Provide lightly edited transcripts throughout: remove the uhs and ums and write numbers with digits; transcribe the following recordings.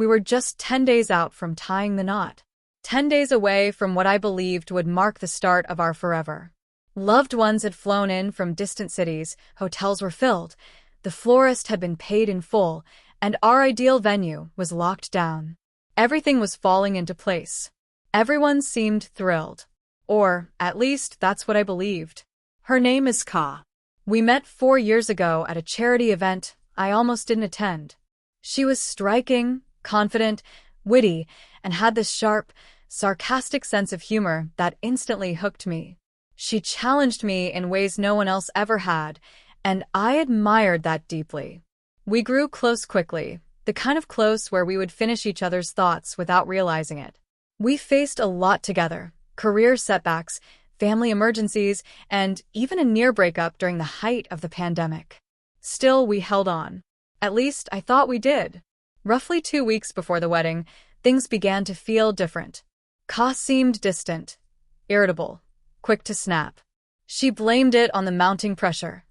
We were just 10 days out from tying the knot. 10 days away from what I believed would mark the start of our forever. Loved ones had flown in from distant cities, hotels were filled, the florist had been paid in full, and our ideal venue was locked down. Everything was falling into place. Everyone seemed thrilled. Or, at least, that's what I believed. Her name is Ka. We met 4 years ago at a charity event I almost didn't attend. She was striking, confident, witty, and had this sharp, sarcastic sense of humor that instantly hooked me. She challenged me in ways no one else ever had, and I admired that deeply. We grew close quickly, the kind of close where we would finish each other's thoughts without realizing it. We faced a lot together, career setbacks, family emergencies, and even a near breakup during the height of the pandemic. Still, we held on. At least, I thought we did. Roughly 2 weeks before the wedding, things began to feel different. Ka seemed distant, irritable, quick to snap. She blamed it on the mounting pressure.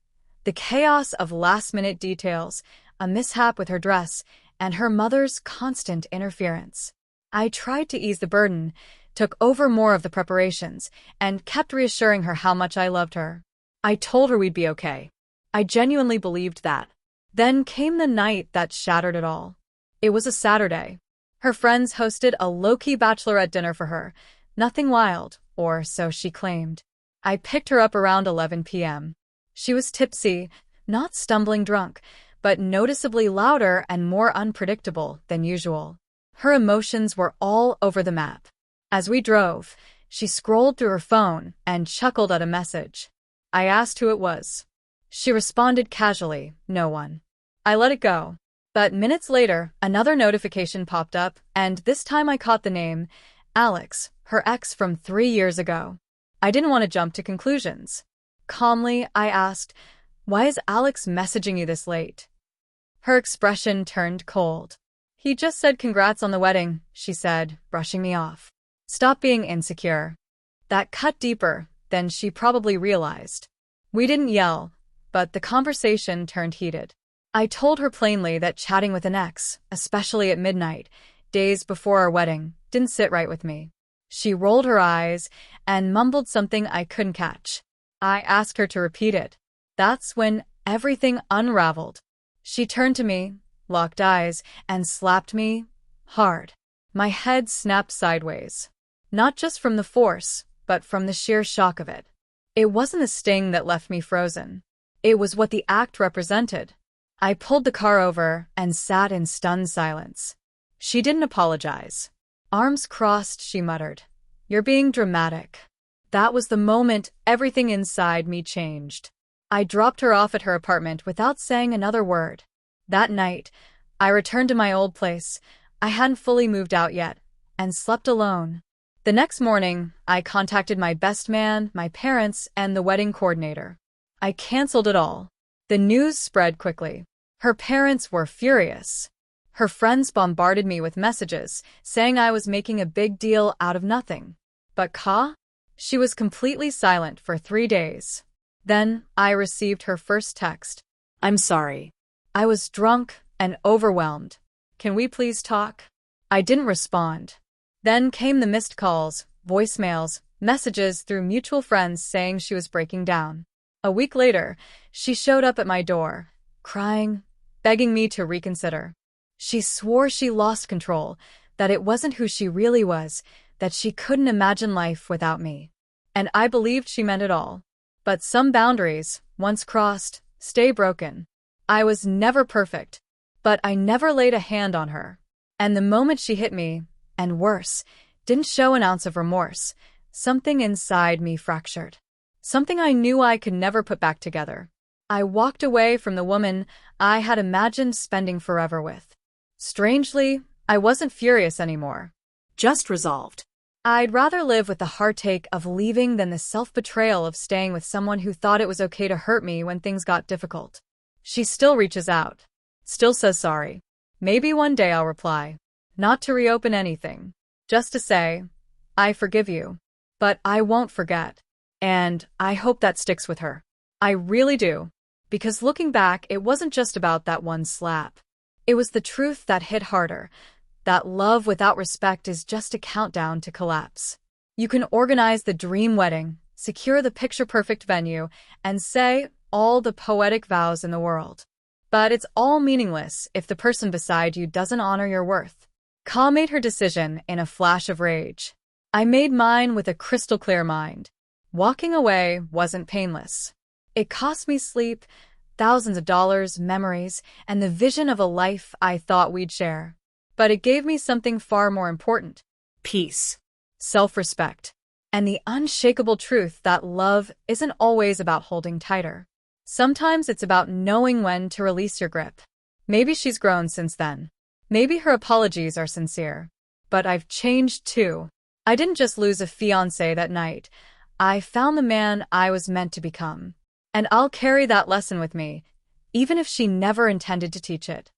The chaos of last-minute details, a mishap with her dress, and her mother's constant interference. I tried to ease the burden, took over more of the preparations, and kept reassuring her how much I loved her. I told her we'd be okay. I genuinely believed that. Then came the night that shattered it all. It was a Saturday. Her friends hosted a low-key bachelorette dinner for her. Nothing wild, or so she claimed. I picked her up around 11 p.m. She was tipsy, not stumbling drunk, but noticeably louder and more unpredictable than usual. Her emotions were all over the map. As we drove, she scrolled through her phone and chuckled at a message. I asked who it was. She responded casually, no one. I let it go. But minutes later, another notification popped up, and this time I caught the name, Alex, her ex from 3 years ago. I didn't want to jump to conclusions. Calmly, I asked, "Why is Alex messaging you this late?" Her expression turned cold. "He just said congrats on the wedding," she said, brushing me off. "Stop being insecure." That cut deeper than she probably realized. We didn't yell, but the conversation turned heated. I told her plainly that chatting with an ex, especially at midnight, days before our wedding, didn't sit right with me. She rolled her eyes and mumbled something I couldn't catch. I asked her to repeat it. That's when everything unraveled. She turned to me, locked eyes, and slapped me hard. My head snapped sideways. Not just from the force, but from the sheer shock of it. It wasn't the sting that left me frozen. It was what the act represented. I pulled the car over and sat in stunned silence. She didn't apologize. Arms crossed, she muttered. "You're being dramatic." That was the moment everything inside me changed. I dropped her off at her apartment without saying another word. That night, I returned to my old place. I hadn't fully moved out yet, and slept alone. The next morning, I contacted my best man, my parents, and the wedding coordinator. I canceled it all. The news spread quickly. Her parents were furious. Her friends bombarded me with messages, saying I was making a big deal out of nothing. But Ka? She was completely silent for 3 days. Then, I received her first text. "I'm sorry. I was drunk and overwhelmed. Can we please talk?" I didn't respond. Then came the missed calls, voicemails, messages through mutual friends saying she was breaking down. A week later, she showed up at my door, crying, begging me to reconsider. She swore she lost control, that it wasn't who she really was, that she couldn't imagine life without me. And I believed she meant it all. But some boundaries, once crossed, stay broken. I was never perfect, but I never laid a hand on her. And the moment she hit me, and worse, didn't show an ounce of remorse, something inside me fractured. Something I knew I could never put back together. I walked away from the woman I had imagined spending forever with. Strangely, I wasn't furious anymore. Just resolved. I'd rather live with the heartache of leaving than the self-betrayal of staying with someone who thought it was okay to hurt me when things got difficult. She still reaches out. Still says sorry. Maybe one day I'll reply. Not to reopen anything. Just to say, I forgive you. But I won't forget. And I hope that sticks with her. I really do. Because looking back, it wasn't just about that one slap. It was the truth that hit harder. that love without respect is just a countdown to collapse. You can organize the dream wedding, secure the picture-perfect venue, and say all the poetic vows in the world. But it's all meaningless if the person beside you doesn't honor your worth. Ka made her decision in a flash of rage. I made mine with a crystal-clear mind. Walking away wasn't painless. It cost me sleep, thousands of dollars, memories, and the vision of a life I thought we'd share. But it gave me something far more important: peace, self-respect, and the unshakable truth that love isn't always about holding tighter. Sometimes it's about knowing when to release your grip. Maybe she's grown since then. Maybe her apologies are sincere. But I've changed too. I didn't just lose a fiancé that night. I found the man I was meant to become. And I'll carry that lesson with me, even if she never intended to teach it.